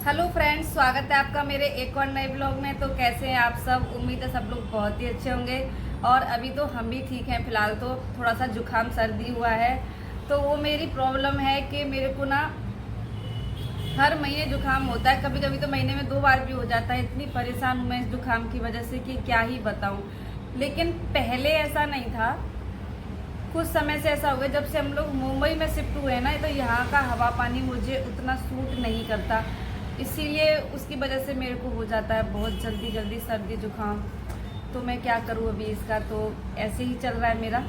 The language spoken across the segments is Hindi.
हेलो फ्रेंड्स, स्वागत है आपका मेरे एक और नए ब्लॉग में। तो कैसे हैं आप सब? उम्मीद है सब लोग बहुत ही अच्छे होंगे। और अभी तो हम भी ठीक हैं। फिलहाल तो थोड़ा सा जुकाम सर्दी हुआ है। तो वो मेरी प्रॉब्लम है कि मेरे को ना हर महीने जुकाम होता है। कभी कभी तो महीने में 2 बार भी हो जाता है। इतनी परेशान हूँ मैं इस जुकाम की वजह से कि क्या ही बताऊँ। लेकिन पहले ऐसा नहीं था। कुछ समय से ऐसा हो गया, जब से हम लोग मुंबई में शिफ्ट हुए हैं ना, तो यहाँ का हवा पानी मुझे उतना सूट नहीं करता। इसीलिए उसकी वजह से मेरे को हो जाता है बहुत जल्दी जल्दी सर्दी जुकाम। तो मैं क्या करूँ अभी इसका, तो ऐसे ही चल रहा है मेरा।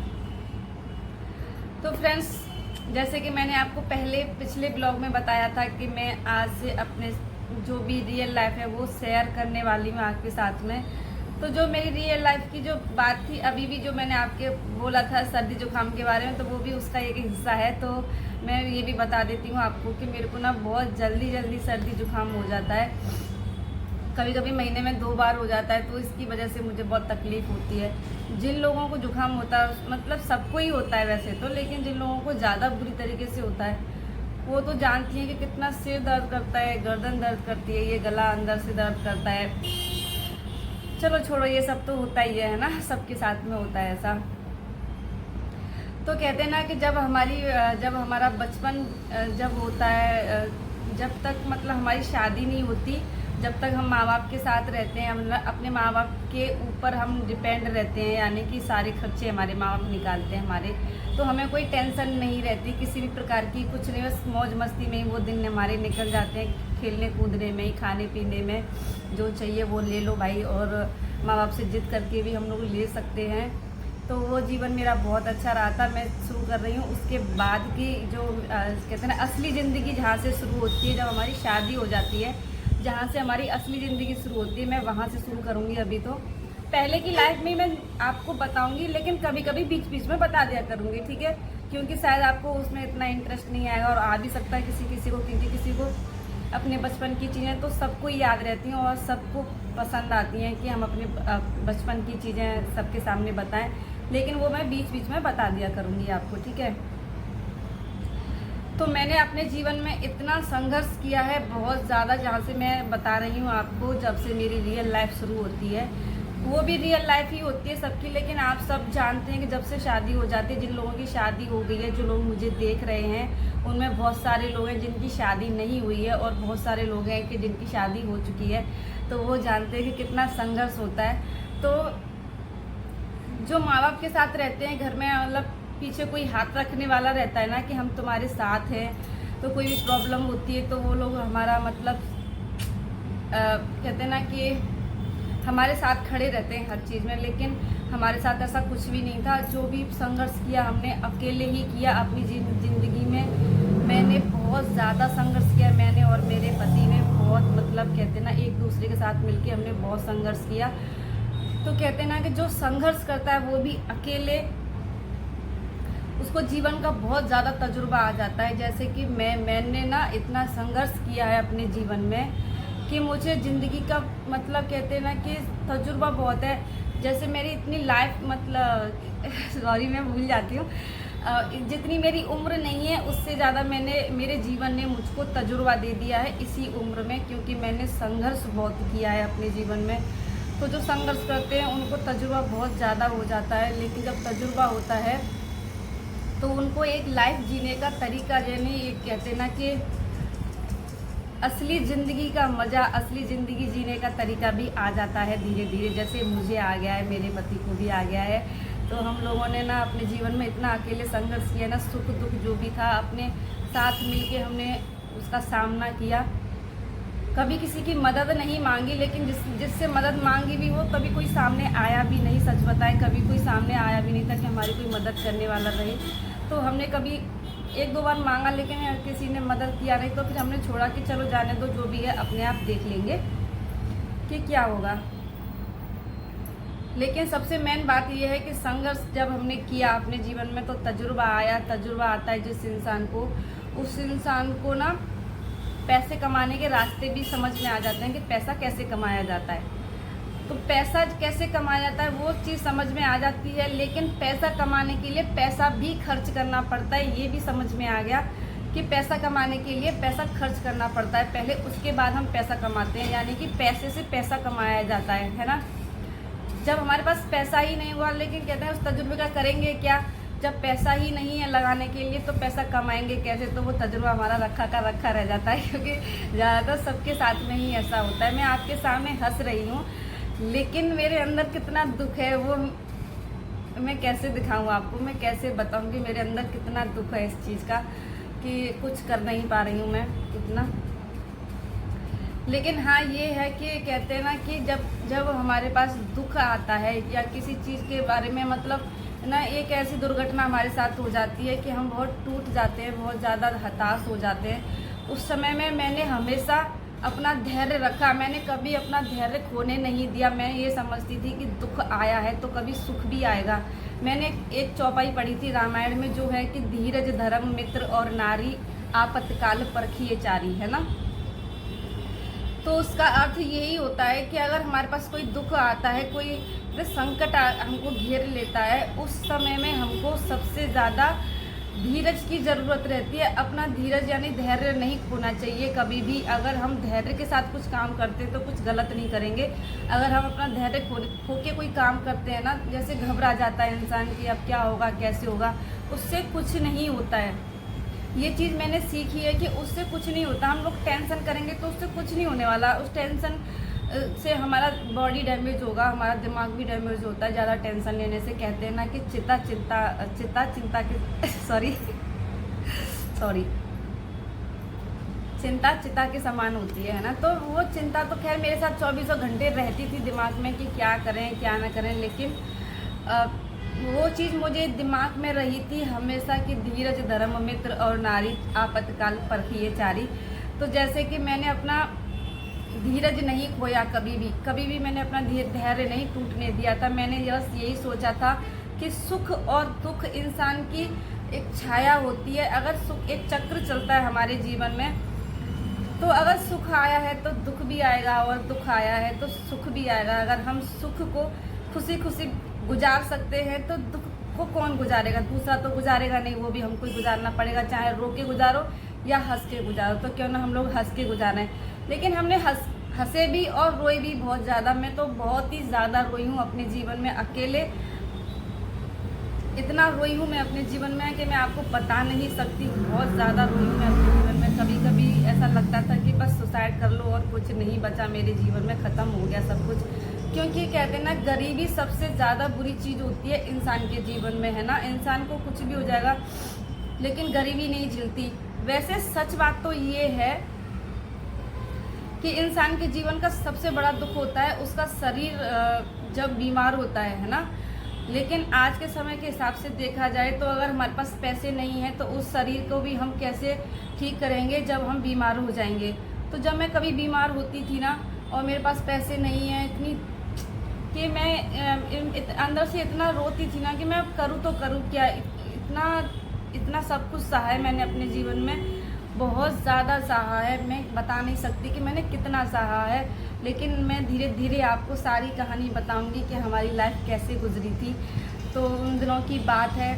तो फ्रेंड्स, जैसे कि मैंने आपको पिछले ब्लॉग में बताया था कि मैं आज से अपने जो भी रियल लाइफ है वो शेयर करने वाली हूँ आपके साथ में। तो जो मेरी रियल लाइफ की जो बात थी, अभी भी जो मैंने आपके बोला था सर्दी जुकाम के बारे में, तो वो भी उसका एक हिस्सा है। तो मैं ये भी बता देती हूँ आपको कि मेरे को ना बहुत जल्दी जल्दी सर्दी जुकाम हो जाता है। कभी कभी महीने में 2 बार हो जाता है। तो इसकी वजह से मुझे बहुत तकलीफ़ होती है। जिन लोगों को जुकाम होता है, मतलब सबको ही होता है वैसे तो, लेकिन जिन लोगों को ज़्यादा बुरी तरीके से होता है वो तो जानती हैं कि कितना सिर दर्द करता है, गर्दन दर्द करती है, ये गला अंदर से दर्द करता है। चलो छोड़ो, ये सब तो होता ही है ना, सबके साथ में होता है ऐसा। तो कहते हैं ना कि जब हमारा बचपन जब होता है, जब तक मतलब हमारी शादी नहीं होती, जब तक हम माँ बाप के साथ रहते हैं, हम अपने माँ बाप के ऊपर हम डिपेंड रहते हैं, यानी कि सारे खर्चे हमारे माँ बाप निकालते हैं हमारे। तो हमें कोई टेंशन नहीं रहती किसी भी प्रकार की, कुछ नहीं, बस मौज मस्ती में ही वो दिन हमारे निकल जाते हैं। खेलने कूदने में ही, खाने पीने में, जो चाहिए वो ले लो भाई। और माँ बाप से जिद करके भी हम लोग ले सकते हैं। तो वो जीवन मेरा बहुत अच्छा रहा था। मैं शुरू कर रही हूँ उसके बाद की जो कहते हैं ना असली ज़िंदगी, जहाँ से शुरू होती है, जब हमारी शादी हो जाती है, जहाँ से हमारी असली ज़िंदगी शुरू होती है, मैं वहाँ से शुरू करूँगी। अभी तो पहले की लाइफ में मैं आपको बताऊँगी, लेकिन कभी कभी बीच बीच में बता दिया करूँगी, ठीक है? क्योंकि शायद आपको उसमें इतना इंटरेस्ट नहीं आएगा, और आ भी सकता है किसी किसी को, क्योंकि किसी को अपने बचपन की चीज़ें तो सबको ही याद रहती हैं और सबको पसंद आती हैं कि हम अपने बचपन की चीज़ें सबके सामने बताएं। लेकिन वो मैं बीच बीच में बता दिया करूँगी आपको, ठीक है? तो मैंने अपने जीवन में इतना संघर्ष किया है, बहुत ज़्यादा, जहाँ से मैं बता रही हूँ आपको, जब से मेरी रियल लाइफ शुरू होती है। वो भी रियल लाइफ ही होती है सबकी, लेकिन आप सब जानते हैं कि जब से शादी हो जाती है, जिन लोगों की शादी हो गई है, जो लोग मुझे देख रहे हैं, उनमें बहुत सारे लोग हैं जिनकी शादी नहीं हुई है, और बहुत सारे लोग हैं कि जिनकी शादी हो चुकी है। तो वो जानते हैं कि कितना संघर्ष होता है। तो जो माँ बाप के साथ रहते हैं घर में, मतलब पीछे कोई हाथ रखने वाला रहता है ना, कि हम तुम्हारे साथ हैं, तो कोई भी प्रॉब्लम होती है तो वो लोग हमारा मतलब कहते हैं ना कि हमारे साथ खड़े रहते हैं हर चीज़ में। लेकिन हमारे साथ ऐसा कुछ भी नहीं था। जो भी संघर्ष किया हमने अकेले ही किया अपनी ज़िंदगी में। मैंने बहुत ज़्यादा संघर्ष किया, मैंने और मेरे पति ने बहुत, मतलब कहते हैं ना, एक दूसरे के साथ मिलके हमने बहुत संघर्ष किया। तो कहते हैं ना कि जो संघर्ष करता है वो भी अकेले, उसको जीवन का बहुत ज़्यादा तजुर्बा आ जाता है। जैसे कि मैंने ना इतना संघर्ष किया है अपने जीवन में कि मुझे ज़िंदगी का, मतलब कहते हैं ना कि तजुर्बा बहुत है। जैसे मेरी इतनी लाइफ, मतलब सॉरी मैं भूल जाती हूँ, जितनी मेरी उम्र नहीं है उससे ज़्यादा मेरे जीवन ने मुझको तजुर्बा दे दिया है इसी उम्र में, क्योंकि मैंने संघर्ष बहुत किया है अपने जीवन में। तो जो संघर्ष करते हैं उनको तजुर्बा बहुत ज़्यादा हो जाता है, लेकिन जब तजुर्बा होता है तो उनको एक लाइफ जीने का तरीका, यानी एक कहते हैं ना कि असली ज़िंदगी का मज़ा, असली ज़िंदगी जीने का तरीका भी आ जाता है धीरे धीरे। जैसे मुझे आ गया है, मेरे पति को भी आ गया है। तो हम लोगों ने ना अपने जीवन में इतना अकेले संघर्ष किया ना, सुख दुख जो भी था अपने साथ मिलके हमने उसका सामना किया। कभी किसी की मदद नहीं मांगी, लेकिन जिससे मदद मांगी भी वो कभी कोई सामने आया भी नहीं। सच बताएं, कभी कोई सामने आया भी नहीं था कि हमारी कोई मदद करने वाला रहे। तो हमने कभी 1-2 बार मांगा, लेकिन किसी ने मदद किया नहीं, तो फिर हमने छोड़ा कि चलो जाने दो, जो भी है अपने आप देख लेंगे कि क्या होगा। लेकिन सबसे मेन बात यह है कि संघर्ष जब हमने किया अपने जीवन में तो तजुर्बा आया। तजुर्बा आता है जिस इंसान को, उस इंसान को ना पैसे कमाने के रास्ते भी समझ में आ जाते हैं कि पैसा कैसे कमाया जाता है। तो पैसा कैसे कमाया जाता है वो चीज़ समझ में आ जाती है, लेकिन पैसा कमाने के लिए पैसा भी खर्च करना पड़ता है, ये भी समझ में आ गया कि पैसा कमाने के लिए पैसा खर्च करना पड़ता है पहले, उसके बाद हम पैसा कमाते हैं, यानी कि पैसे से पैसा कमाया जाता है ना। जब हमारे पास पैसा ही नहीं हुआ, लेकिन कहते हैं उस तजुर्बे का करेंगे क्या, जब पैसा ही नहीं है लगाने के लिए तो पैसा कमाएंगे कैसे, तो वो तजुर्बा हमारा रखा का रखा रह जाता है, क्योंकि ज़्यादातर सबके साथ में ही ऐसा होता है। मैं आपके सामने हंस रही हूँ, लेकिन मेरे अंदर कितना दुख है वो मैं कैसे दिखाऊँ आपको, मैं कैसे बताऊँ कि मेरे अंदर कितना दुख है इस चीज़ का कि कुछ कर नहीं पा रही हूँ मैं इतना। लेकिन हाँ ये है कि कहते हैं ना कि जब हमारे पास दुख आता है या किसी चीज़ के बारे में, मतलब ना एक ऐसी दुर्घटना हमारे साथ हो जाती है कि हम बहुत टूट जाते हैं, बहुत ज़्यादा हताश हो जाते हैं। उस समय में मैंने हमेशा अपना धैर्य रखा, मैंने कभी अपना धैर्य खोने नहीं दिया। मैं ये समझती थी कि दुख आया है तो कभी सुख भी आएगा। मैंने एक चौपाई पढ़ी थी रामायण में, जो है कि धीरज धर्म मित्र और नारी आपातकाल परखिए चारी, है ना। तो उसका अर्थ यही होता है कि अगर हमारे पास कोई दुख आता है, कोई संकट हमको घेर लेता है, उस समय में हमको सबसे ज़्यादा धीरज की ज़रूरत रहती है। अपना धीरज यानी धैर्य नहीं खोना चाहिए कभी भी। अगर हम धैर्य के साथ कुछ काम करते हैं तो कुछ गलत नहीं करेंगे। अगर हम अपना धैर्य खो के कोई काम करते हैं ना, जैसे घबरा जाता है इंसान कि अब क्या होगा कैसे होगा, उससे कुछ नहीं होता है। ये चीज़ मैंने सीखी है कि उससे कुछ नहीं होता। हम लोग टेंशन करेंगे तो उससे कुछ नहीं होने वाला। उस टेंशन से हमारा बॉडी डैमेज होगा, हमारा दिमाग भी डैमेज होता है ज़्यादा टेंशन लेने से। कहते हैं ना कि चिंता चिता के समान होती है ना। तो वो चिंता तो खैर मेरे साथ 24 घंटे रहती थी दिमाग में कि क्या करें क्या ना करें, लेकिन वो चीज़ मुझे दिमाग में रही थी हमेशा कि धीरज धर्म मित्र और नारी आपातकाल परखिए चारी। तो जैसे कि मैंने अपना धीरज नहीं खोया कभी भी मैंने अपना धैर्य नहीं टूटने दिया था। मैंने बस यही सोचा था कि सुख और दुख इंसान की एक छाया होती है। अगर सुख एक चक्र चलता है हमारे जीवन में, तो अगर सुख आया है तो दुख भी आएगा और दुख आया है तो सुख भी आएगा। अगर हम सुख को खुशी खुशी गुजार सकते हैं तो दुख को कौन गुजारेगा, दूसरा तो गुजारेगा नहीं, वो भी हमको ही गुजारना पड़ेगा। चाहे रो के गुजारो या हंस के गुजारो, तो क्यों ना हम लोग हंस के गुजारें। लेकिन हमने हंसे भी और रोए भी बहुत ज़्यादा। मैं तो बहुत ही ज़्यादा रोई हूँ अपने जीवन में, अकेले इतना रोई हूँ मैं अपने जीवन में कि मैं आपको बता नहीं सकती। बहुत ज़्यादा रोई हूँ मैं अपने जीवन में। कभी कभी ऐसा लगता था कि बस सुसाइड कर लो और कुछ नहीं बचा मेरे जीवन में, ख़त्म हो गया सब कुछ। क्योंकि कहते हैं ना गरीबी सबसे ज़्यादा बुरी चीज़ होती है इंसान के जीवन में, है ना। इंसान को कुछ भी हो जाएगा लेकिन गरीबी नहीं झेलती। वैसे सच बात तो ये है कि इंसान के जीवन का सबसे बड़ा दुख होता है उसका शरीर जब बीमार होता है ना। लेकिन आज के समय के हिसाब से देखा जाए तो अगर हमारे पास पैसे नहीं हैं तो उस शरीर को भी हम कैसे ठीक करेंगे जब हम बीमार हो जाएंगे। तो जब मैं कभी बीमार होती थी ना और मेरे पास पैसे नहीं हैं इतनी कि मैं अंदर से इतना रोती थी ना कि मैं करूँ तो करूँ क्या। इतना सब कुछ सहा है मैंने अपने जीवन में, बहुत ज़्यादा सहा है। मैं बता नहीं सकती कि मैंने कितना सहा है, लेकिन मैं धीरे धीरे आपको सारी कहानी बताऊंगी कि हमारी लाइफ कैसे गुजरी थी। तो उन दिनों की बात है।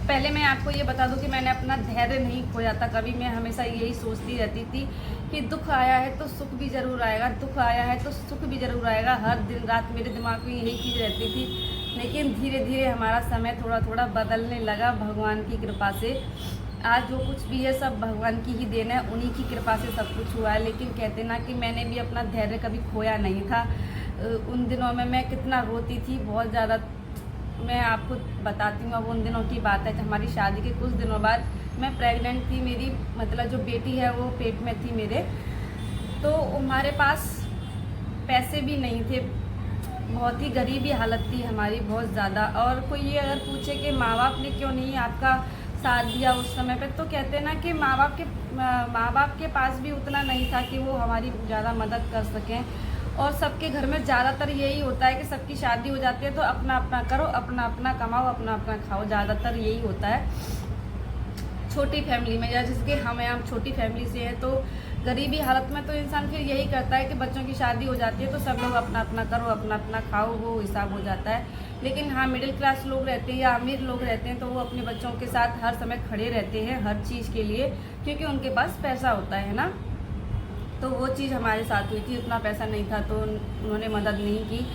पहले मैं आपको ये बता दूं कि मैंने अपना धैर्य नहीं खोया था कभी। मैं हमेशा यही सोचती रहती थी कि दुख आया है तो सुख भी ज़रूर आएगा, दुख आया है तो सुख भी ज़रूर आएगा। हर दिन रात मेरे दिमाग में यही चीज़ रहती थी। लेकिन धीरे धीरे हमारा समय थोड़ा थोड़ा बदलने लगा भगवान की कृपा से। आज जो कुछ भी है सब भगवान की ही देन है, उन्हीं की कृपा से सब कुछ हुआ है। लेकिन कहते ना कि मैंने भी अपना धैर्य कभी खोया नहीं था। उन दिनों में मैं कितना रोती थी, बहुत ज़्यादा। मैं आपको बताती हूँ, अब उन दिनों की बात है कि हमारी शादी के कुछ दिनों बाद मैं प्रेग्नेंट थी। मेरी मतलब जो बेटी है वो पेट में थी मेरे। तो हमारे पास पैसे भी नहीं थे, बहुत ही गरीबी हालत थी हमारी, बहुत ज़्यादा। और कोई ये अगर पूछे कि माँ बाप ने क्यों नहीं आपका साथ दिया उस समय पे, तो कहते हैं ना कि माँ बाप के पास भी उतना नहीं था कि वो हमारी ज़्यादा मदद कर सकें। और सबके घर में ज़्यादातर यही होता है कि सबकी शादी हो जाती है तो अपना अपना करो, अपना अपना कमाओ, अपना अपना खाओ, ज़्यादातर यही होता है छोटी फैमिली में। या जिसके हम छोटी फैमिली से हैं तो गरीबी हालत में तो इंसान फिर यही करता है कि बच्चों की शादी हो जाती है तो सब लोग अपना अपना करो, अपना अपना खाओ, वो हिसाब हो जाता है। लेकिन हाँ, मिडिल क्लास लोग रहते हैं या अमीर लोग रहते हैं तो वो अपने बच्चों के साथ हर समय खड़े रहते हैं हर चीज़ के लिए, क्योंकि उनके पास पैसा होता है ना। तो वो चीज़ हमारे साथ हुई थी, उतना पैसा नहीं था तो उन्होंने मदद नहीं की।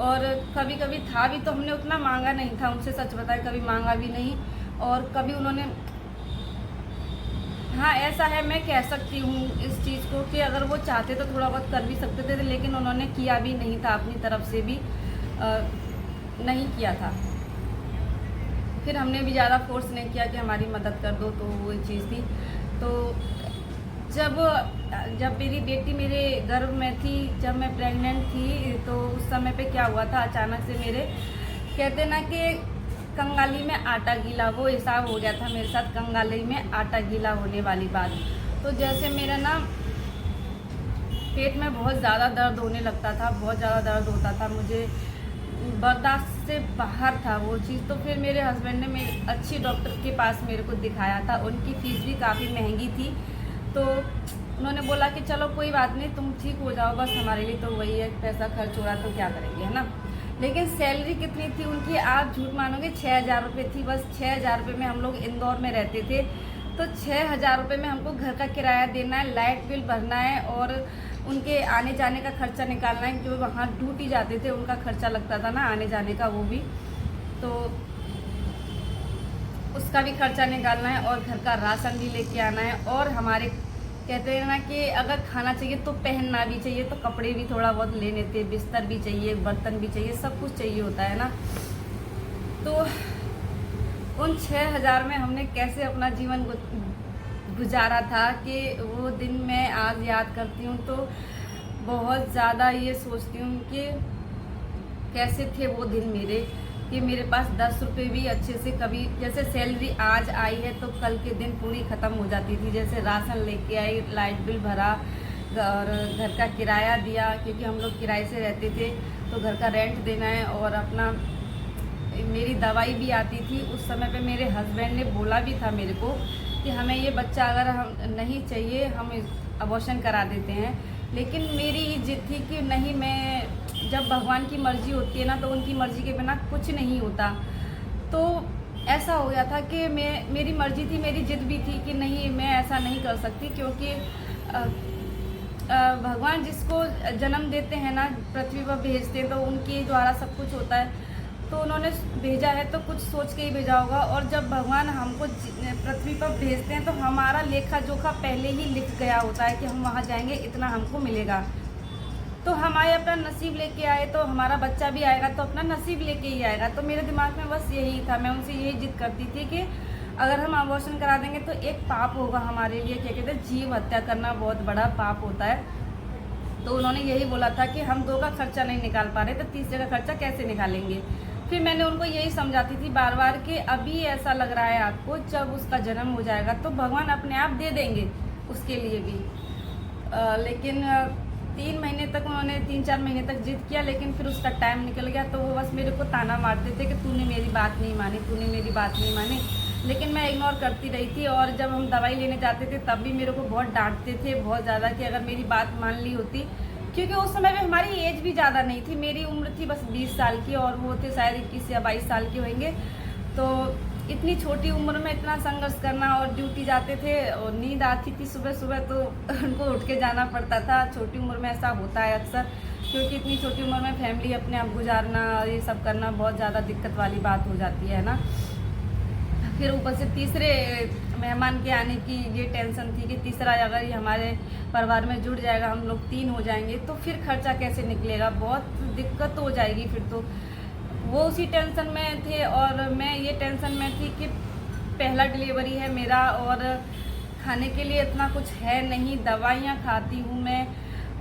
और कभी कभी था भी तो हमने उतना मांगा नहीं था उनसे, सच बताए कभी मांगा भी नहीं। और कभी उन्होंने, हाँ ऐसा है, मैं कह सकती हूँ इस चीज़ को कि अगर वो चाहते तो थोड़ा बहुत कर भी सकते थे, लेकिन उन्होंने किया भी नहीं था, अपनी तरफ से भी नहीं किया था। फिर हमने भी ज़्यादा फोर्स नहीं किया कि हमारी मदद कर दो, तो वो चीज़ थी। तो जब मेरी बेटी मेरे गर्भ में थी, जब मैं प्रेग्नेंट थी, तो उस समय पे क्या हुआ था, अचानक से मेरे कहते ना कि कंगाली में आटा गीला, वो हिसाब हो गया था मेरे साथ, कंगाली में आटा गीला होने वाली बात। तो जैसे मेरा ना पेट में बहुत ज़्यादा दर्द होने लगता था, बहुत ज़्यादा दर्द होता था, मुझे बर्दाश्त से बाहर था वो चीज़। तो फिर मेरे हस्बैंड ने मेरे अच्छी डॉक्टर के पास मेरे को दिखाया था, उनकी फ़ीस भी काफ़ी महंगी थी। तो उन्होंने बोला कि चलो कोई बात नहीं, तुम ठीक हो जाओ, बस हमारे लिए तो वही है, पैसा खर्च हो रहा तो क्या करेंगे, है ना। लेकिन सैलरी कितनी थी उनकी, आप झूठ मानोगे, 6,000 रुपये थी बस। 6,000 रुपये में हम लोग इंदौर में रहते थे, तो 6,000 रुपये में हमको घर का किराया देना है, लाइट बिल भरना है और उनके आने जाने का खर्चा निकालना है। जो वहाँ ड्यूटी जाते थे उनका खर्चा लगता था ना आने जाने का, वो भी तो उसका भी खर्चा निकालना है और घर का राशन भी लेके आना है। और हमारे कहते हैं ना कि अगर खाना चाहिए तो पहनना भी चाहिए, तो कपड़े भी थोड़ा बहुत लेने थे, बिस्तर भी चाहिए, बर्तन भी चाहिए, सब कुछ चाहिए होता है ना। तो उन 6,000 में हमने कैसे अपना जीवन गुजारा था कि वो दिन मैं आज याद करती हूँ तो बहुत ज़्यादा ये सोचती हूँ कि कैसे थे वो दिन मेरे, कि मेरे पास 10 रुपये भी अच्छे से, कभी जैसे सैलरी आज आई है तो कल के दिन पूरी ख़त्म हो जाती थी। जैसे राशन लेके आई, लाइट बिल भरा और घर का किराया दिया, क्योंकि हम लोग किराए से रहते थे तो घर का रेंट देना है। और अपना मेरी दवाई भी आती थी उस समय पे। मेरे हस्बैंड ने बोला भी था मेरे को कि हमें ये बच्चा अगर हम नहीं चाहिए, हम अबॉर्शन करा देते हैं। लेकिन मेरी जिद थी कि नहीं, मैं जब भगवान की मर्ज़ी होती है ना तो उनकी मर्ज़ी के बिना कुछ नहीं होता। तो ऐसा हो गया था कि मेरी मर्ज़ी थी, मेरी जिद भी थी कि नहीं, मैं ऐसा नहीं कर सकती, क्योंकि भगवान जिसको जन्म देते हैं ना, पृथ्वी पर भेजते हैं, तो उनके द्वारा सब कुछ होता है। तो उन्होंने भेजा है तो कुछ सोच के ही भेजा होगा। और जब भगवान हमको पृथ्वी पर भेजते हैं तो हमारा लेखा जोखा पहले ही लिख गया होता है कि हम वहाँ जाएंगे, इतना हमको मिलेगा। तो हम आए, अपना नसीब लेके आए, तो हमारा बच्चा भी आएगा तो अपना नसीब लेके ही आएगा। तो मेरे दिमाग में बस यही था, मैं उनसे यही जिद करती थी कि अगर हम अबॉर्शन करा देंगे तो एक पाप होगा हमारे लिए, क्या कहते हैं, जीव हत्या करना बहुत बड़ा पाप होता है। तो उन्होंने यही बोला था कि हम 2 का खर्चा नहीं निकाल पा रहे तो तीसरे का खर्चा कैसे निकालेंगे। फिर मैंने उनको यही समझाती थी बार बार कि अभी ऐसा लग रहा है आपको, जब उसका जन्म हो जाएगा तो भगवान अपने आप दे देंगे उसके लिए भी। लेकिन 3 महीने तक उन्होंने 3-4 महीने तक जिद किया, लेकिन फिर उसका टाइम निकल गया। तो वो बस मेरे को ताना मारते थे कि तूने मेरी बात नहीं मानी, तूने मेरी बात नहीं मानी। लेकिन मैं इग्नोर करती रही थी। और जब हम दवाई लेने जाते थे तब भी मेरे को बहुत डांटते थे, बहुत ज़्यादा, कि अगर मेरी बात मान ली होती, क्योंकि उस समय में हमारी एज भी ज़्यादा नहीं थी, मेरी उम्र थी बस 20 साल की और वो थे शायद 21 या 22 साल के होंगे। तो इतनी छोटी उम्र में इतना संघर्ष करना, और ड्यूटी जाते थे और नींद आती थी सुबह सुबह तो उनको उठ के जाना पड़ता था। छोटी उम्र में ऐसा होता है अक्सर, क्योंकि इतनी छोटी उम्र में फैमिली अपने आप गुजारना, ये सब करना बहुत ज़्यादा दिक्कत वाली बात हो जाती है ना। फिर ऊपर से तीसरे मेहमान के आने की ये टेंशन थी कि तीसरा अगर ये हमारे परिवार में जुड़ जाएगा, हम लोग 3 हो जाएंगे, तो फिर खर्चा कैसे निकलेगा, बहुत दिक्कत हो जाएगी फिर तो। वो उसी टेंशन में थे और मैं ये टेंशन में थी कि पहला डिलीवरी है मेरा और खाने के लिए इतना कुछ है नहीं, दवाइयाँ खाती हूँ मैं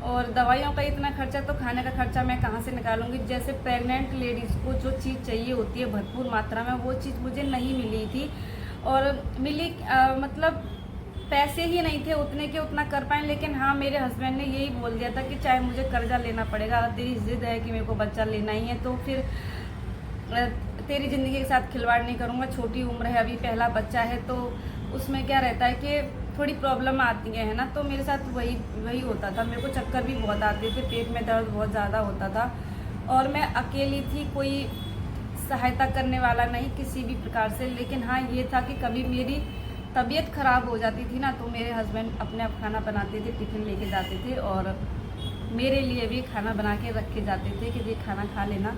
और दवाइयों का इतना खर्चा, तो खाने का खर्चा मैं कहाँ से निकालूंगी। जैसे प्रेग्नेंट लेडीज़ को जो चीज़ चाहिए होती है भरपूर मात्रा में, वो चीज़ मुझे नहीं मिली थी। और मिली मतलब पैसे ही नहीं थे उतने के उतना कर पाए। लेकिन हाँ, मेरे हस्बैंड ने यही बोल दिया था कि चाहे मुझे कर्जा लेना पड़ेगा, अगर तेरी जिद है कि मेरे को बच्चा लेना ही है तो फिर तेरी ज़िंदगी के साथ खिलवाड़ नहीं करूँगा। छोटी उम्र है, अभी पहला बच्चा है, तो उसमें क्या रहता है कि थोड़ी प्रॉब्लम आती है ना, तो मेरे साथ वही वही होता था। मेरे को चक्कर भी बहुत आते थे, पेट में दर्द बहुत ज़्यादा होता था, और मैं अकेली थी, कोई सहायता करने वाला नहीं किसी भी प्रकार से। लेकिन हाँ, ये था कि कभी मेरी तबीयत ख़राब हो जाती थी ना, तो मेरे हस्बैंड अपने आप खाना बनाते थे, टिफ़िन लेके जाते थे, और मेरे लिए भी खाना बना के रख के जाते थे कि ये खाना खा लेना।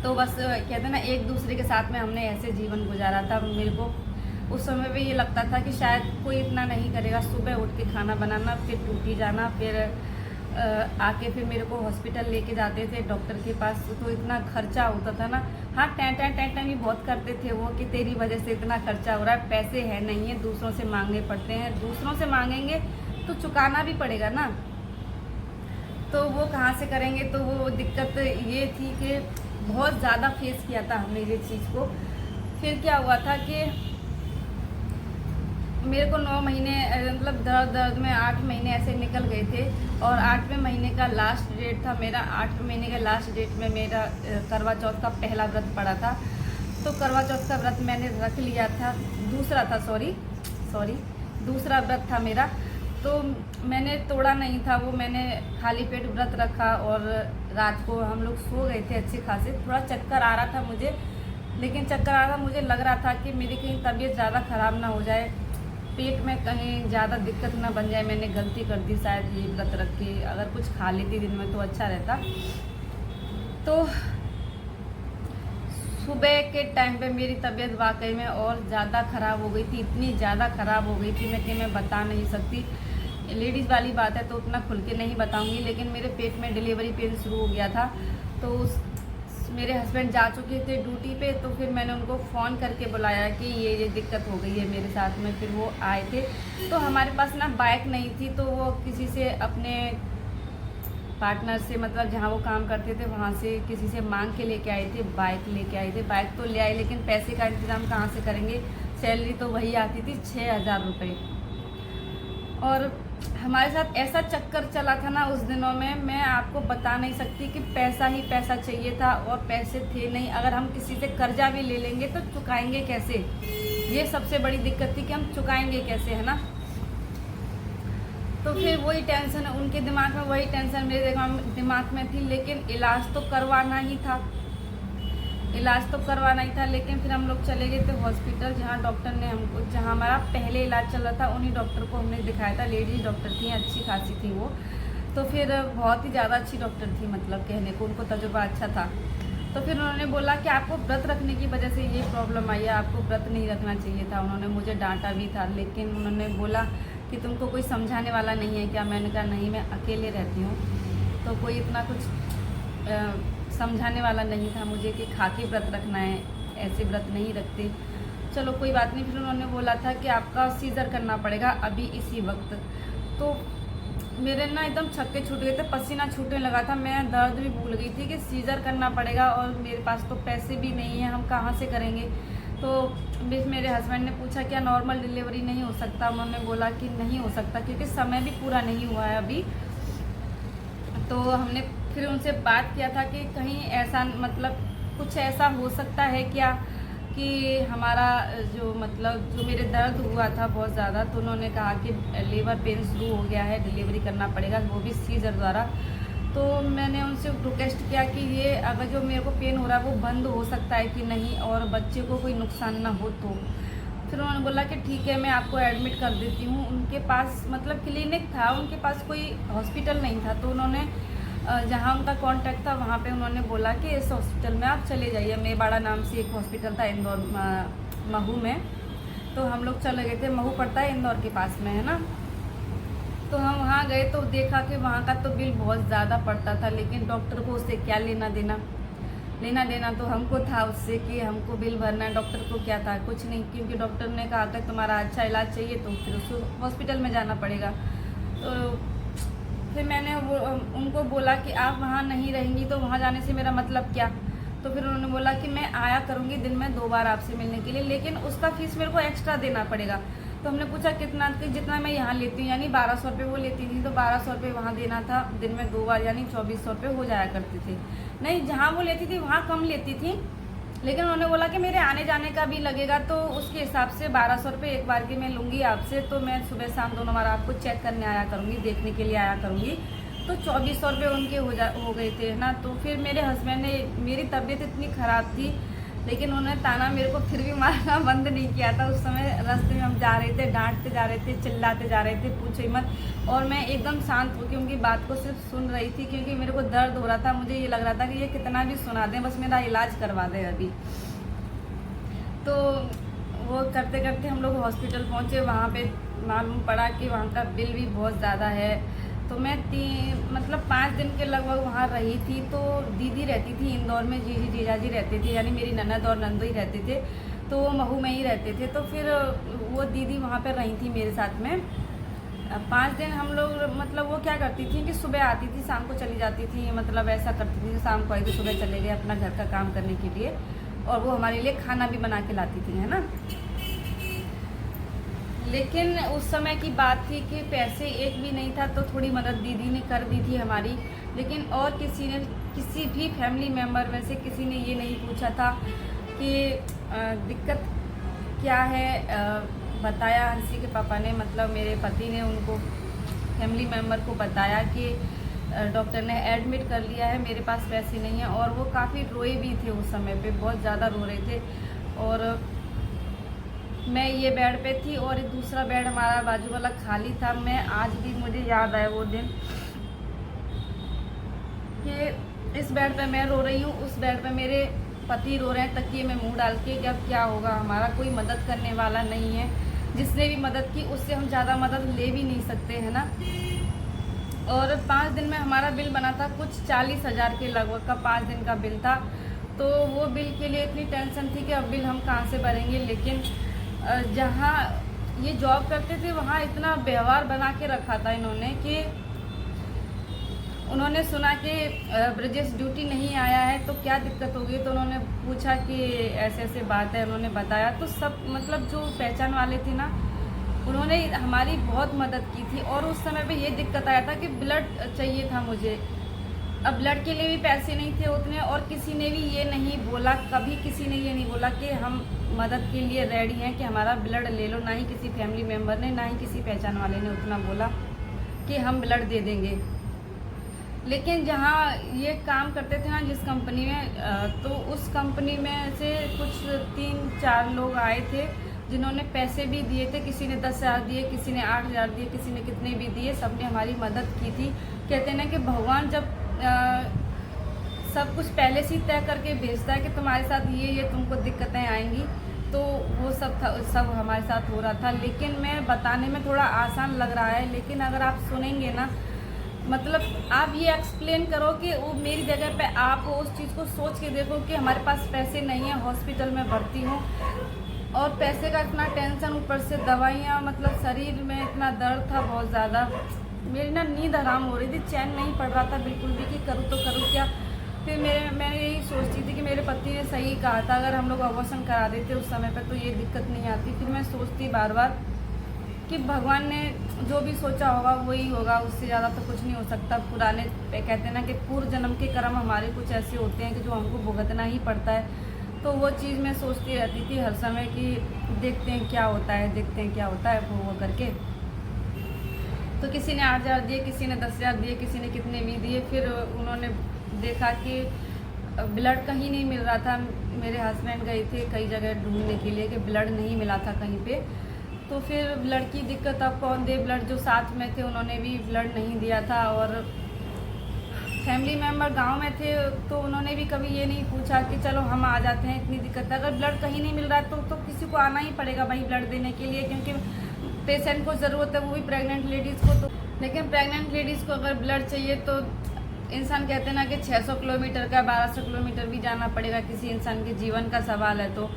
तो बस कहते हैं ना, एक दूसरे के साथ में हमने ऐसे जीवन गुजारा था। मेरे को उस समय भी ये लगता था कि शायद कोई इतना नहीं करेगा, सुबह उठ के खाना बनाना, फिर ड्यूटी जाना, फिर आके फिर मेरे को हॉस्पिटल लेके जाते थे डॉक्टर के पास, तो इतना खर्चा होता था ना। हाँ, टें भी बहुत करते थे वो कि तेरी वजह से इतना खर्चा हो रहा है, पैसे है नहीं है, दूसरों से मांगने पड़ते हैं, दूसरों से मांगेंगे तो चुकाना भी पड़ेगा ना, तो वो कहाँ से करेंगे। तो वो दिक्कत ये थी कि बहुत ज़्यादा फेस किया था हमने ये चीज़ को। फिर क्या हुआ था कि मेरे को 9 महीने मतलब दर्द में 8 महीने ऐसे निकल गए थे, और 8वें महीने का लास्ट डेट था मेरा। 8वें महीने के लास्ट डेट में मेरा करवा चौथ का पहला व्रत पड़ा था। तो करवा चौथ का व्रत मैंने रख लिया था, दूसरा व्रत था मेरा। तो मैंने तोड़ा नहीं था वो, मैंने खाली पेट व्रत रखा, और रात को हम लोग सो गए थे अच्छे खासे। थोड़ा चक्कर आ रहा था मुझे, लेकिन चक्कर आ रहा, मुझे लग रहा था कि मेरी कहीं तबीयत ज़्यादा ख़राब ना हो जाए, पेट में कहीं ज़्यादा दिक्कत ना बन जाए। मैंने गलती कर दी शायद ये व्रत रख के, अगर कुछ खा लेती दिन में तो अच्छा रहता। तो सुबह के टाइम पे मेरी तबीयत वाकई में और ज़्यादा ख़राब हो गई थी, इतनी ज़्यादा ख़राब हो गई थी कि मैं बता नहीं सकती। लेडीज़ वाली बात है तो उतना खुल के नहीं बताऊंगी, लेकिन मेरे पेट में डिलीवरी पेन शुरू हो गया था। तो मेरे हस्बैंड जा चुके थे ड्यूटी पे, तो फिर मैंने उनको फ़ोन करके बुलाया कि ये दिक्कत हो गई है मेरे साथ में। फिर वो आए थे, तो हमारे पास ना बाइक नहीं थी, तो वो किसी से अपने पार्टनर से, मतलब जहाँ वो काम करते थे वहाँ से किसी से मांग के लेके आए थे, बाइक लेके आए थे। बाइक तो ले आए, लेकिन पैसे का इंतज़ाम कहाँ से करेंगे, सैलरी तो वही आती थी 6,000 रुपये। और हमारे साथ ऐसा चक्कर चला था ना उस दिनों में, मैं आपको बता नहीं सकती कि पैसा ही पैसा चाहिए था, और पैसे थे नहीं। अगर हम किसी से कर्जा भी ले लेंगे तो चुकाएंगे कैसे, ये सबसे बड़ी दिक्कत थी कि हम चुकाएंगे कैसे, है ना। तो फिर वही टेंशन, उनके दिमाग में वही टेंशन मेरे दिमाग में थी, लेकिन इलाज तो करवाना ही था, लेकिन फिर हम लोग चले गए थे हॉस्पिटल, जहाँ डॉक्टर ने हमको, जहाँ हमारा पहले इलाज चल रहा था, उन्हीं डॉक्टर को हमने दिखाया था। लेडीज डॉक्टर थी, अच्छी खासी थी वो, तो फिर बहुत ही ज़्यादा अच्छी डॉक्टर थी, मतलब कहने को उनको तजुर्बा अच्छा था। तो फिर उन्होंने बोला कि आपको व्रत रखने की वजह से ये प्रॉब्लम आई है, आपको व्रत नहीं रखना चाहिए था। उन्होंने मुझे डांटा भी था, लेकिन उन्होंने बोला कि तुमको कोई समझाने वाला नहीं है क्या। मैंने कहा नहीं, मैं अकेले रहती हूँ, तो कोई इतना कुछ समझाने वाला नहीं था मुझे कि खा के व्रत रखना है, ऐसे व्रत नहीं रखते। चलो कोई बात नहीं। फिर उन्होंने बोला था कि आपका सीज़र करना पड़ेगा अभी इसी वक्त। तो मेरे ना एकदम छक्के छूट गए थे, पसीना छूटने लगा था, मैं दर्द भी भूल गई थी कि सीज़र करना पड़ेगा, और मेरे पास तो पैसे भी नहीं है, हम कहाँ से करेंगे। तो मेरे हस्बैंड ने पूछा क्या नॉर्मल डिलीवरी नहीं हो सकता। उन्होंने बोला कि नहीं हो सकता, क्योंकि समय भी पूरा नहीं हुआ है अभी। तो हमने फिर उनसे बात किया था कि कहीं ऐसा, मतलब कुछ ऐसा हो सकता है क्या कि हमारा जो मेरे दर्द हुआ था बहुत ज़्यादा, तो उन्होंने कहा कि लेबर पेन शुरू हो गया है, डिलीवरी करना पड़ेगा, वो भी सीजर द्वारा। तो मैंने उनसे रिक्वेस्ट किया कि ये अगर जो मेरे को पेन हो रहा है वो बंद हो सकता है कि नहीं, और बच्चे को कोई नुकसान ना हो। तो फिर उन्होंने बोला कि ठीक है, मैं आपको एडमिट कर देती हूँ। उनके पास मतलब क्लिनिक था, उनके पास कोई हॉस्पिटल नहीं था, तो उन्होंने जहाँ उनका कांटेक्ट था वहाँ पे उन्होंने बोला कि इस हॉस्पिटल में आप चले जाइए। मेवाड़ा नाम से एक हॉस्पिटल था इंदौर, महू में। तो हम लोग चले गए थे, महू पड़ता है इंदौर के पास में, है ना। तो हम वहाँ गए तो देखा कि वहाँ का तो बिल बहुत ज़्यादा पड़ता था, लेकिन डॉक्टर को उससे क्या लेना देना तो हमको था उससे कि हमको बिल भरना है। डॉक्टर को क्या था, कुछ नहीं, क्योंकि डॉक्टर ने कहा कि तुम्हारा अच्छा इलाज चाहिए तो फिर उसको हॉस्पिटल में जाना पड़ेगा। तो फिर मैंने उनको बोला कि आप वहाँ नहीं रहेंगी तो वहाँ जाने से मेरा मतलब क्या। तो फिर उन्होंने बोला कि मैं आया करूँगी दिन में 2 बार आपसे मिलने के लिए, लेकिन उसका फीस मेरे को एक्स्ट्रा देना पड़ेगा। तो हमने पूछा कितना, कि जितना मैं यहाँ लेती हूँ, यानी 1200 रुपये वो लेती थी, तो 1200 रुपये वहाँ देना था दिन में 2 बार, यानी 2400 रुपये हो जाया करते थे। नहीं, जहाँ वो लेती थी वहाँ कम लेती थी, लेकिन उन्होंने बोला कि मेरे आने जाने का भी लगेगा, तो उसके हिसाब से 1200 रुपये एक बार की मैं लूँगी आपसे, तो मैं सुबह शाम दोनों बार आपको चेक करने आया करूँगी, देखने के लिए आया करूँगी। तो 2400 रुपये उनके हो गए थे ना। तो फिर मेरे हस्बैंड ने, मेरी तबीयत इतनी ख़राब थी, लेकिन उन्होंने ताना मेरे को फिर भी मारना बंद नहीं किया था। उस समय रास्ते में हम जा रहे थे, डांटते जा रहे थे, चिल्लाते जा रहे थे, पूछो ही मत। और मैं एकदम शांत होकर उनकी बात को सिर्फ सुन रही थी, क्योंकि मेरे को दर्द हो रहा था। मुझे ये लग रहा था कि ये कितना भी सुना दें, बस मेरा इलाज करवा दें अभी। तो वो करते करते हम लोग हॉस्पिटल पहुँचे। वहाँ पे मालूम पड़ा कि वहाँ का बिल भी बहुत ज़्यादा है। तो मैं 5 दिन के लगभग वहाँ रही थी। तो दीदी रहती थी इंदौर में, जीजाजी रहते थे, यानी मेरी ननद और नंदोई रहते थे, तो वो महू में ही रहते थे। तो फिर वो दीदी वहाँ पर रही थी मेरे साथ में 5 दिन। हम लोग वो क्या करती थी कि सुबह आती थी, शाम को चली जाती थी, ऐसा करती थी। शाम को आई तो सुबह चले गए अपना घर का काम करने के लिए, और वो हमारे लिए खाना भी बना के लाती थी, है ना। लेकिन उस समय की बात थी कि पैसे एक भी नहीं था, तो थोड़ी मदद दीदी ने कर दी थी हमारी। लेकिन और किसी भी फैमिली मेम्बर में से किसी ने ये नहीं पूछा था कि दिक्कत क्या है। बताया हंसी के पापा ने, मेरे पति ने उनको फैमिली मेम्बर को बताया कि डॉक्टर ने एडमिट कर लिया है, मेरे पास पैसे नहीं है। और वो काफ़ी रोए भी थे उस समय पे, बहुत ज़्यादा रो रहे थे। और मैं ये बेड पे थी और दूसरा बेड हमारा बाजू वाला खाली था। मैं आज भी, मुझे याद आया वो दिन कि इस बेड पे मैं रो रही हूँ, उस बेड पे मेरे पति रो रहे हैं तकिए में मुंह डाल के कि अब क्या होगा, हमारा कोई मदद करने वाला नहीं है। जिसने भी मदद की उससे हम ज़्यादा मदद ले भी नहीं सकते, है ना। और 5 दिन में हमारा बिल बना था कुछ 40,000 के लगभग का 5 दिन का बिल था। तो वो बिल के लिए इतनी टेंशन थी कि अब बिल हम कहाँ से भरेंगे। लेकिन जहाँ ये जॉब करते थे वहाँ इतना व्यवहार बना के रखा था इन्होंने कि उन्होंने सुना कि ब्रजेश ड्यूटी नहीं आया है तो क्या दिक्कत होगी। तो उन्होंने पूछा कि ऐसे ऐसे बात है, उन्होंने बताया। तो सब जो पहचान वाले थे ना, उन्होंने हमारी बहुत मदद की थी। और उस समय पे ये दिक्कत आया था कि ब्लड चाहिए था मुझे। अब ब्लड के लिए भी पैसे नहीं थे उतने, और किसी ने भी ये नहीं बोला, कभी किसी ने ये नहीं बोला कि हम मदद के लिए रेडी हैं कि हमारा ब्लड ले लो। ना ही किसी फैमिली मेम्बर ने, ना ही किसी पहचान वाले ने उतना बोला कि हम ब्लड दे देंगे। लेकिन जहाँ ये काम करते थे ना, जिस कंपनी में, तो उस कंपनी में से कुछ 3-4 लोग आए थे जिन्होंने पैसे भी दिए थे। किसी ने 10,000 दिए, किसी ने 8,000 दिए, किसी ने कितने भी दिए, सबने हमारी मदद की थी। कहते हैं ना कि भगवान जब सब कुछ पहले से ही तय करके भेजता है कि तुम्हारे साथ ये तुमको दिक्कतें आएंगी, तो वो सब हमारे साथ हो रहा था। लेकिन मैं बताने में थोड़ा आसान लग रहा है, लेकिन अगर आप सुनेंगे ना, आप ये एक्सप्लेन करो कि वो मेरी जगह पे आप उस चीज़ को सोच के देखो कि हमारे पास पैसे नहीं है, हॉस्पिटल में भर्ती हूँ और पैसे का इतना टेंशन, ऊपर से दवाइयाँ, शरीर में इतना दर्द था बहुत ज़्यादा। मेरी ना नींद हराम हो रही थी, चैन नहीं पड़ रहा था बिल्कुल भी कि करूँ तो करूँ क्या। फिर मैं यही सोचती थी कि मेरे पति ने सही कहा था, अगर हम लोग अबॉर्शन करा देते उस समय पर तो ये दिक्कत नहीं आती। फिर मैं सोचती बार बार कि भगवान ने जो भी सोचा होगा वही होगा, उससे ज़्यादा तो कुछ नहीं हो सकता। पुराने कहते हैं ना कि पूर्व जन्म के कर्म हमारे कुछ ऐसे होते हैं कि जो हमको भुगतना ही पड़ता है। तो वो चीज़ मैं सोचती रहती थी हर समय कि देखते हैं क्या होता है, देखते हैं क्या होता है वो करके। तो किसी ने 8,000 दिए, किसी ने 10,000 दिए, किसी ने कितने भी दिए। फिर उन्होंने देखा कि ब्लड कहीं नहीं मिल रहा था। मेरे हस्बैंड गए थे कई जगह ढूंढने के लिए कि ब्लड नहीं मिला था कहीं पे। तो फिर ब्लड की दिक्कत, अब कौन दे ब्लड, जो साथ में थे उन्होंने भी ब्लड नहीं दिया था। और फैमिली मेम्बर गांव में थे तो उन्होंने भी कभी ये नहीं पूछा कि चलो हम आ जाते हैं, इतनी दिक्कत है। अगर ब्लड कहीं नहीं मिल रहा है तो किसी को आना ही पड़ेगा भाई ब्लड देने के लिए, क्योंकि पेशेंट को ज़रूरत है, वो भी प्रेग्नेंट लेडीज़ को। तो लेकिन प्रेग्नेंट लेडीज़ को अगर ब्लड चाहिए तो इंसान कहते हैं ना कि 600 किलोमीटर का 1200 किलोमीटर भी जाना पड़ेगा, किसी इंसान के जीवन का सवाल है तो।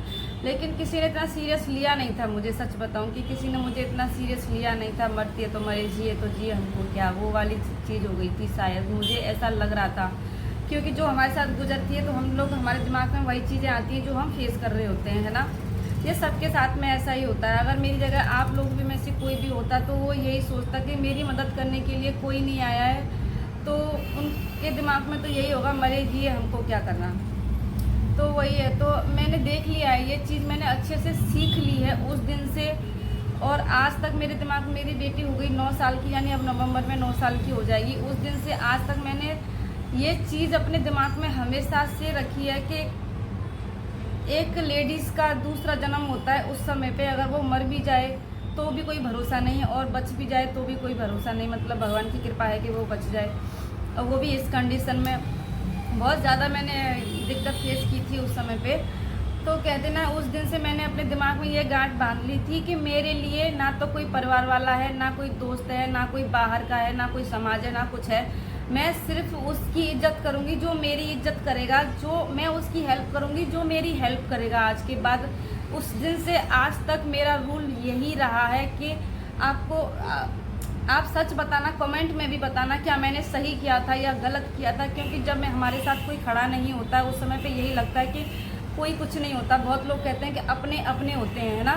लेकिन किसी ने इतना सीरियस लिया नहीं था, मुझे सच बताऊं कि किसी ने मुझे इतना सीरियस लिया नहीं था। मरती है तो मरे, जिए तो जिए, हमको क्या, वो वाली चीज़ हो गई थी शायद, मुझे ऐसा लग रहा था। क्योंकि जो हमारे साथ गुजरती है तो हम लोग, हमारे दिमाग में वही चीज़ें आती हैं जो हम फेस कर रहे होते हैं, है ना। ये सबके साथ में ऐसा ही होता है। अगर मेरी जगह आप लोग भी में से कोई भी होता तो वो यही सोचता कि मेरी मदद करने के लिए कोई नहीं आया है, तो उनके दिमाग में तो यही होगा, मरे जिए हमको क्या करना। तो वही है, तो मैंने देख लिया है ये चीज़, मैंने अच्छे से सीख ली है उस दिन से। और आज तक मेरे दिमाग में, मेरी बेटी हो गई 9 साल की, यानी अब नवंबर में 9 साल की हो जाएगी। उस दिन से आज तक मैंने ये चीज़ अपने दिमाग में हमेशा से रखी है कि एक लेडीज़ का दूसरा जन्म होता है। उस समय पे अगर वो मर भी जाए तो भी कोई भरोसा नहीं है, और बच भी जाए तो भी कोई भरोसा नहीं, मतलब भगवान की कृपा है कि वो बच जाए, और वो भी इस कंडीशन में। बहुत ज़्यादा मैंने दिक्कत फेस की थी उस समय पे। तो कहते ना, उस दिन से मैंने अपने दिमाग में ये गांठ बांध ली थी कि मेरे लिए ना तो कोई परिवार वाला है, ना कोई दोस्त है, ना कोई बाहर का है, ना कोई समाज है, ना कुछ है। मैं सिर्फ उसकी इज्जत करूंगी जो मेरी इज्जत करेगा, जो मैं उसकी हेल्प करूंगी जो मेरी हेल्प करेगा। आज के बाद उस दिन से आज तक मेरा रूल यही रहा है कि आपको आप सच बताना, कमेंट में भी बताना क्या मैंने सही किया था या गलत किया था, क्योंकि जब मैं हमारे साथ कोई खड़ा नहीं होता है उस समय पे यही लगता है कि कोई कुछ नहीं होता। बहुत लोग कहते हैं कि अपने अपने होते हैं, है ना।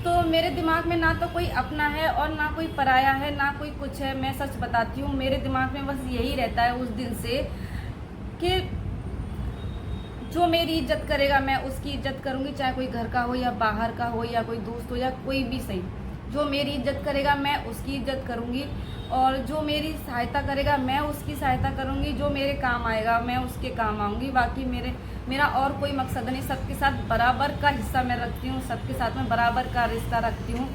तो मेरे दिमाग में ना तो कोई अपना है और ना कोई पराया है, ना कोई कुछ है। मैं सच बताती हूँ, मेरे दिमाग में बस यही रहता है उस दिन से कि जो मेरी इज्जत करेगा मैं उसकी इज्जत करूँगी, चाहे कोई घर का हो या बाहर का हो या कोई दोस्त हो या कोई भी सही। जो मेरी इज्जत करेगा मैं उसकी इज्जत करूँगी, और जो मेरी सहायता करेगा मैं उसकी सहायता करूँगी, जो मेरे काम आएगा मैं उसके काम आऊँगी। बाकी मेरा और कोई मकसद नहीं। सबके साथ बराबर का हिस्सा मैं रखती हूँ, सबके साथ में बराबर का रिश्ता रखती हूँ।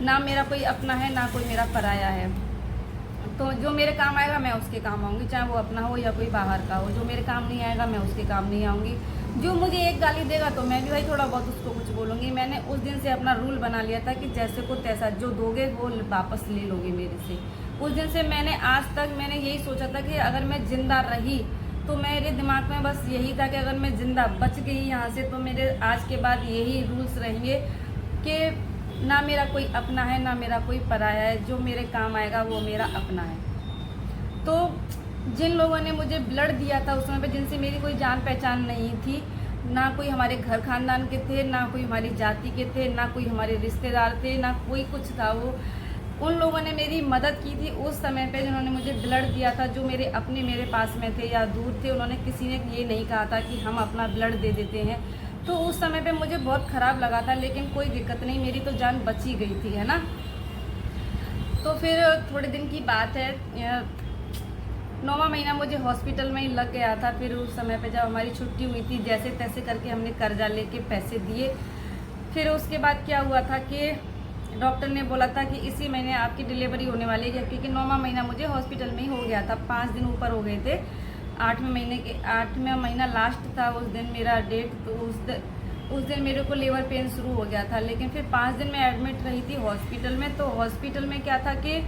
ना मेरा कोई अपना है, ना कोई मेरा पराया है। तो जो मेरे काम आएगा मैं उसके काम आऊँगी, चाहे वो अपना हो या कोई बाहर का हो। जो मेरे काम नहीं आएगा मैं उसके काम नहीं आऊँगी। जो मुझे एक गाली देगा तो मैं भी भाई थोड़ा बहुत उसको कुछ बोलूँगी। मैंने उस दिन से अपना रूल बना लिया था कि जैसे को तैसा, जो दोगे वो वापस ले लोगे मेरे से। उस दिन से मैंने आज तक मैंने यही सोचा था कि अगर मैं ज़िंदा रही तो मेरे दिमाग में बस यही था कि अगर मैं ज़िंदा बच गई यहाँ से तो मेरे आज के बाद यही रूल्स रहेंगे कि ना मेरा कोई अपना है, ना मेरा कोई पराया है। जो मेरे काम आएगा वो मेरा अपना है। तो जिन लोगों ने मुझे ब्लड दिया था उस समय पे, जिनसे मेरी कोई जान पहचान नहीं थी, ना कोई हमारे घर खानदान के थे, ना कोई हमारी जाति के थे, ना कोई हमारे रिश्तेदार थे, ना कोई कुछ था, वो उन लोगों ने मेरी मदद की थी उस समय पे, जिन्होंने मुझे ब्लड दिया था। जो मेरे अपने मेरे पास में थे या दूर थे, उन्होंने किसी ने ये नहीं कहा था कि हम अपना ब्लड दे देते हैं। तो उस समय पे मुझे बहुत ख़राब लगा था, लेकिन कोई दिक्कत नहीं, मेरी तो जान बची गई थी, है ना। तो फिर थोड़े दिन की बात है, 9वां महीना मुझे हॉस्पिटल में ही लग गया था। फिर उस समय पे जब हमारी छुट्टी हुई थी, जैसे तैसे करके हमने कर्जा लेके पैसे दिए। फिर उसके बाद क्या हुआ था कि डॉक्टर ने बोला था कि इसी महीने आपकी डिलीवरी होने वाली है, क्योंकि 9वां महीना मुझे हॉस्पिटल में ही हो गया था। 5 दिन ऊपर हो गए थे। 8वां महीना लास्ट था उस दिन मेरा डेट। तो उस दिन मेरे को लेबर पेन शुरू हो गया था। लेकिन फिर 5 दिन मैं एडमिट रही थी हॉस्पिटल में। तो हॉस्पिटल में क्या था कि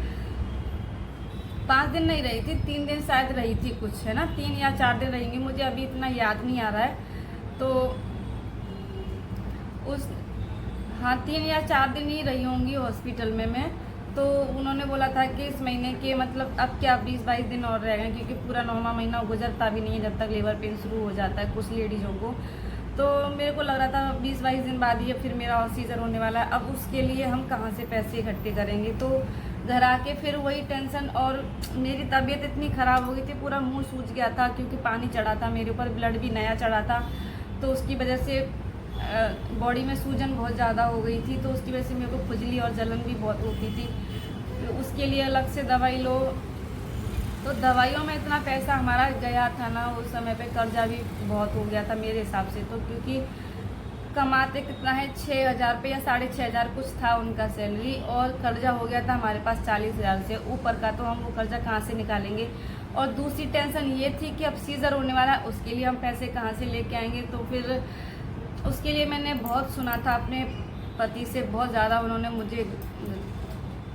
5 दिन नहीं रही थी, 3 दिन शायद रही थी कुछ, है ना। 3 या 4 दिन रहेंगी, मुझे अभी इतना याद नहीं आ रहा है। तो 3 या 4 दिन ही रही होंगी हॉस्पिटल में मैं। तो उन्होंने बोला था कि इस महीने के मतलब अब क्या 20-22 दिन और रह गए, क्योंकि पूरा 9वां महीना गुजरता भी नहीं है जब तक लेबर पेन शुरू हो जाता है कुछ लेडीज़ों को। तो मेरे को लग रहा था 20-22 दिन बाद ही फिर मेरा सीजर होने वाला है। अब उसके लिए हम कहाँ से पैसे इकट्ठे करेंगे। तो घर आके फिर वही टेंशन, और मेरी तबीयत इतनी ख़राब हो गई थी, पूरा मुंह सूज गया था क्योंकि पानी चढ़ा था मेरे ऊपर, ब्लड भी नया चढ़ा था। तो उसकी वजह से बॉडी में सूजन बहुत ज़्यादा हो गई थी। तो उसकी वजह से मेरे को खुजली और जलन भी बहुत होती थी। तो उसके लिए अलग से दवाई लो। तो दवाइयों में इतना पैसा हमारा गया था ना उस समय पे, कर्जा भी बहुत हो गया था मेरे हिसाब से। तो क्योंकि कमाते कितना है 6,000 रुपये या 6,500 कुछ था उनका सैलरी, और कर्जा हो गया था हमारे पास 40,000 से ऊपर का। तो हम वो कर्जा कहाँ से निकालेंगे। और दूसरी टेंशन ये थी कि अब सीज़र होने वाला है, उसके लिए हम पैसे कहाँ से लेके आएंगे। तो फिर उसके लिए मैंने बहुत सुना था अपने पति से, बहुत ज़्यादा। उन्होंने मुझे,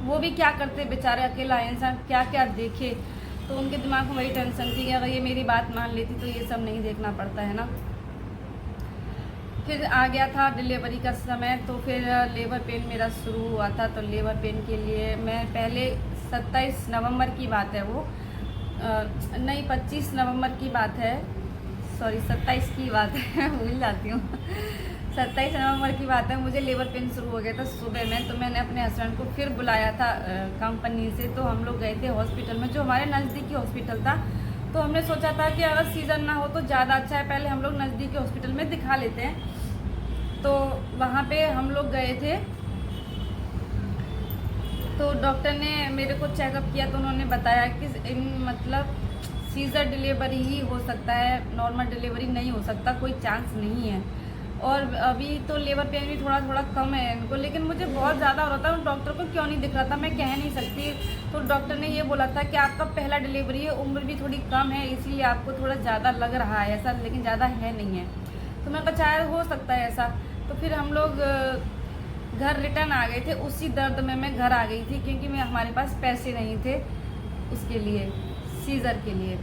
वो भी क्या करते बेचारे, अकेला इंसान क्या क्या देखे। तो उनके दिमाग में वही टेंशन थी कि अगर ये मेरी बात मान लेती तो ये सब नहीं देखना पड़ता, है ना। फिर आ गया था डिलीवरी का समय। तो फिर लेबर पेन मेरा शुरू हुआ था। तो लेबर पेन के लिए मैं पहले 27 नवंबर की बात है वो, नहीं 25 नवंबर की बात है, सॉरी 27 की बात है, भूल जाती हूँ। 27 नवंबर की बात है, मुझे लेबर पेन शुरू हो गया था सुबह में। तो मैंने अपने हस्बैंड को फिर बुलाया था कंपनी से। तो हम लोग गए थे हॉस्पिटल में, जो हमारे नज़दीकी हॉस्पिटल था तो हमने सोचा था कि अगर सीज़र ना हो तो ज़्यादा अच्छा है, पहले हम लोग नज़दीक के हॉस्पिटल में दिखा लेते हैं। तो वहाँ पे हम लोग गए थे, तो डॉक्टर ने मेरे को चेकअप किया तो उन्होंने बताया कि मतलब सीज़र डिलीवरी ही हो सकता है, नॉर्मल डिलीवरी नहीं हो सकता, कोई चांस नहीं है। और अभी तो लेबर पेन भी थोड़ा थोड़ा कम है इनको, लेकिन मुझे बहुत ज़्यादा हो रहा था। डॉक्टर को क्यों नहीं दिख रहा था मैं कह नहीं सकती। तो डॉक्टर ने ये बोला था कि आपका पहला डिलीवरी है, उम्र भी थोड़ी कम है, इसीलिए आपको थोड़ा ज़्यादा लग रहा है ऐसा, लेकिन ज़्यादा है नहीं है। तो मैं कहा शायद हो सकता है ऐसा। तो फिर हम लोग घर रिटर्न आ गए थे। उसी दर्द में मैं घर आ गई थी, क्योंकि हमारे पास पैसे नहीं थे उसके लिए, सीज़र के लिए।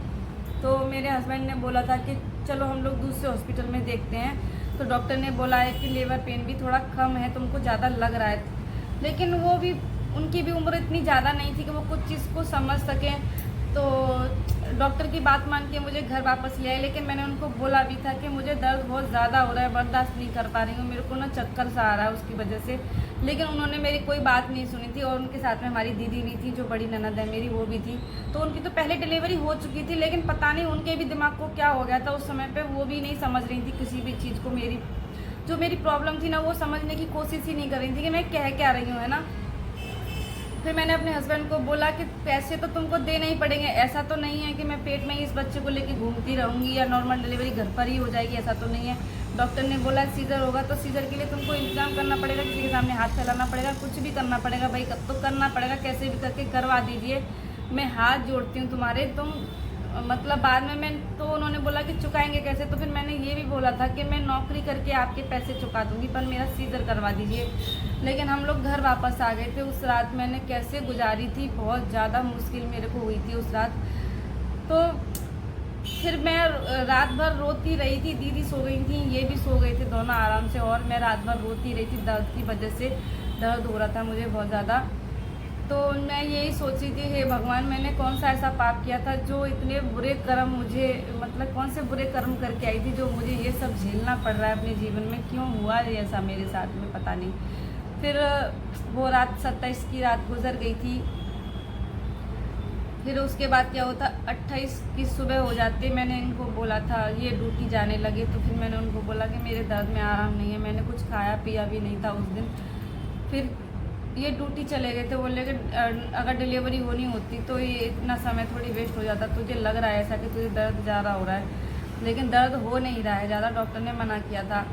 तो मेरे हस्बैंड ने बोला था कि चलो हम लोग दूसरे हॉस्पिटल में देखते हैं। तो डॉक्टर ने बोला है कि लेबर पेन भी थोड़ा कम है, तुमको ज़्यादा लग रहा है। लेकिन वो भी, उनकी भी उम्र इतनी ज़्यादा नहीं थी कि वो कुछ चीज़ को समझ सकें। तो डॉक्टर की बात मान के मुझे घर वापस ले आए, लेकिन मैंने उनको बोला भी था कि मुझे दर्द बहुत ज़्यादा हो रहा है, बर्दाश्त नहीं कर पा रही हूँ, मेरे को ना चक्कर सा आ रहा है उसकी वजह से। लेकिन उन्होंने मेरी कोई बात नहीं सुनी थी। और उनके साथ में हमारी दीदी भी थी, जो बड़ी ननद है मेरी, वो भी थी। तो उनकी तो पहले डिलीवरी हो चुकी थी, लेकिन पता नहीं उनके भी दिमाग को क्या हो गया था उस समय पे, वो भी नहीं समझ रही थी किसी भी चीज़ को। मेरी प्रॉब्लम थी ना, वो समझने की कोशिश ही नहीं कर रही थी कि मैं कह क्या रही हूँ, है ना। फिर मैंने अपने हस्बैंड को बोला कि पैसे तो तुमको देने ही पड़ेंगे, ऐसा तो नहीं है कि मैं पेट में ही इस बच्चे को लेके घूमती रहूँगी या नॉर्मल डिलीवरी घर पर ही हो जाएगी, ऐसा तो नहीं है। डॉक्टर ने बोला सीज़र होगा तो सीज़र के लिए तुमको इंतजाम करना पड़ेगा, किसी के सामने हाथ फैलाना पड़ेगा, कुछ भी करना पड़ेगा भाई, तो करना पड़ेगा, कैसे भी करके करवा दीजिए, मैं हाथ जोड़ती हूँ तुम्हारे। तुम मतलब बाद में तो उन्होंने बोला कि चुकाएंगे कैसे। तो फिर मैंने ये भी बोला था कि मैं नौकरी करके आपके पैसे चुका दूंगी, पर मेरा सीज़र करवा दीजिए। लेकिन हम लोग घर वापस आ गए थे। उस रात मैंने कैसे गुजारी थी, बहुत ज़्यादा मुश्किल मेरे को हुई थी उस रात। तो फिर मैं रात भर रोती रही थी, दीदी सो गई थी, ये भी सो गए थे दोनों आराम से, और मैं रात भर रोती रही थी, दर्द की वजह से। दर्द हो रहा था मुझे बहुत ज़्यादा। तो मैं यही सोची थी, हे भगवान, मैंने कौन सा ऐसा पाप किया था जो इतने बुरे कर्म मुझे, मतलब कौन से बुरे कर्म करके आई थी जो मुझे ये सब झेलना पड़ रहा है अपने जीवन में, क्यों हुआ है ऐसा मेरे साथ में, पता नहीं। फिर वो रात 27 की रात गुजर गई थी। फिर उसके बाद क्या होता, 28 की सुबह हो जाती। मैंने इनको बोला था, ये ड्यूटी जाने लगे, तो फिर मैंने उनको बोला कि मेरे दर्द में आराम नहीं है, मैंने कुछ खाया पिया भी नहीं था उस दिन। फिर ये ड्यूटी चले गए थे, बोले कि अगर डिलीवरी होनी होती तो ये इतना समय थोड़ी वेस्ट हो जाता, तुझे लग रहा है ऐसा कि तुझे दर्द ज़्यादा हो रहा है, लेकिन दर्द हो नहीं रहा है ज़्यादा, डॉक्टर ने मना किया था।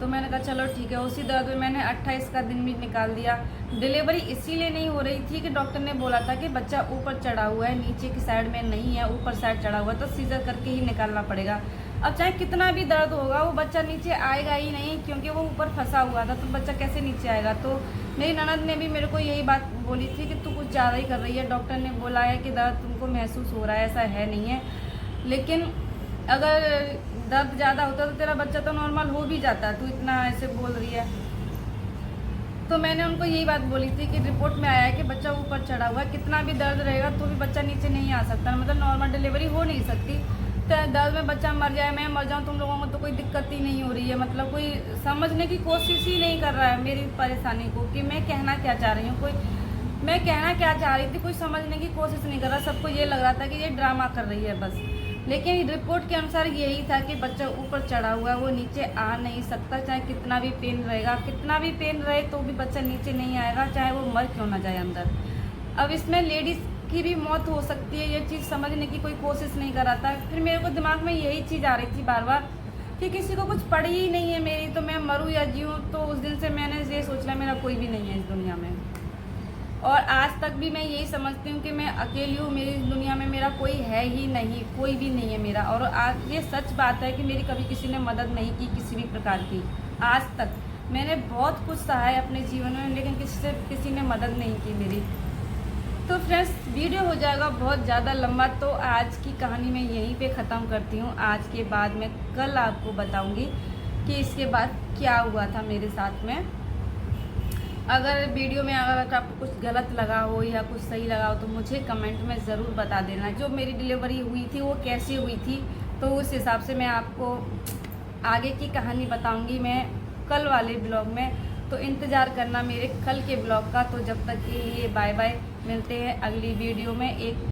तो मैंने कहा चलो ठीक है। उसी दर्द में मैंने 28 का दिन भी निकाल दिया। डिलीवरी इसीलिए नहीं हो रही थी कि डॉक्टर ने बोला था कि बच्चा ऊपर चढ़ा हुआ है, नीचे की साइड में नहीं है, ऊपर साइड चढ़ा हुआ है, तो सीज़र करके ही निकालना पड़ेगा। अब चाहे कितना भी दर्द होगा, वो बच्चा नीचे आएगा ही नहीं, क्योंकि वो ऊपर फंसा हुआ था, तो बच्चा कैसे नीचे आएगा। तो मेरी ननद ने भी मेरे को यही बात बोली थी कि तू कुछ ज़्यादा ही कर रही है, डॉक्टर ने बोला है कि दर्द तुमको महसूस हो रहा है, ऐसा है नहीं है, लेकिन अगर दर्द ज़्यादा होता तो तेरा बच्चा तो नॉर्मल हो भी जाता, तू इतना ऐसे बोल रही है। तो मैंने उनको यही बात बोली थी कि रिपोर्ट में आया है कि बच्चा ऊपर चढ़ा हुआ है, कितना भी दर्द रहेगा तो भी बच्चा नीचे नहीं आ सकता, मतलब नॉर्मल डिलीवरी हो नहीं सकती। तो दर्द में बच्चा मर जाए, मैं मर जाऊँ, तुम लोगों को तो कोई दिक्कत ही नहीं हो रही है, मतलब कोई समझने की कोशिश ही नहीं कर रहा है मेरी परेशानी को कि मैं कहना क्या चाह रही हूँ। मैं कहना क्या चाह रही थी, कोई समझने की कोशिश नहीं कर रहा। सबको ये लग रहा था कि ये ड्रामा कर रही है बस। लेकिन रिपोर्ट के अनुसार यही था कि बच्चा ऊपर चढ़ा हुआ है, वो नीचे आ नहीं सकता, चाहे कितना भी पेन रहेगा, कितना भी पेन रहे तो भी बच्चा नीचे नहीं आएगा, चाहे वो मर क्यों ना जाए अंदर। अब इसमें लेडीज़ की भी मौत हो सकती है, ये चीज़ समझने की कोई कोशिश नहीं कर रहा था। फिर मेरे को दिमाग में यही चीज़ आ रही थी बार बार कि किसी को कुछ पड़ी ही नहीं है मेरी, तो मैं मरूँ या जीऊँ। तो उस दिन से मैंने ये सोच लिया मेरा कोई भी नहीं है इस दुनिया में, और आज तक भी मैं यही समझती हूँ कि मैं अकेली हूँ, मेरी इस दुनिया में मेरा कोई है ही नहीं, कोई भी नहीं है मेरा। और आज ये सच बात है कि मेरी कभी किसी ने मदद नहीं की किसी भी प्रकार की। आज तक मैंने बहुत कुछ सहा है अपने जीवन में, लेकिन किसी ने मदद नहीं की मेरी। तो फ्रेंड्स, वीडियो हो जाएगा बहुत ज़्यादा लंबा, तो आज की कहानी मैं यहीं पे ख़त्म करती हूँ। आज के बाद मैं कल आपको बताऊँगी कि इसके बाद क्या हुआ था मेरे साथ में। अगर वीडियो में अगर आपको कुछ गलत लगा हो या कुछ सही लगा हो तो मुझे कमेंट में ज़रूर बता देना। जो मेरी डिलीवरी हुई थी वो कैसे हुई थी, तो उस हिसाब से मैं आपको आगे की कहानी बताऊंगी मैं कल वाले ब्लॉग में। तो इंतज़ार करना मेरे कल के ब्लॉग का। तो जब तक के लिए बाय बाय, मिलते हैं अगली वीडियो में एक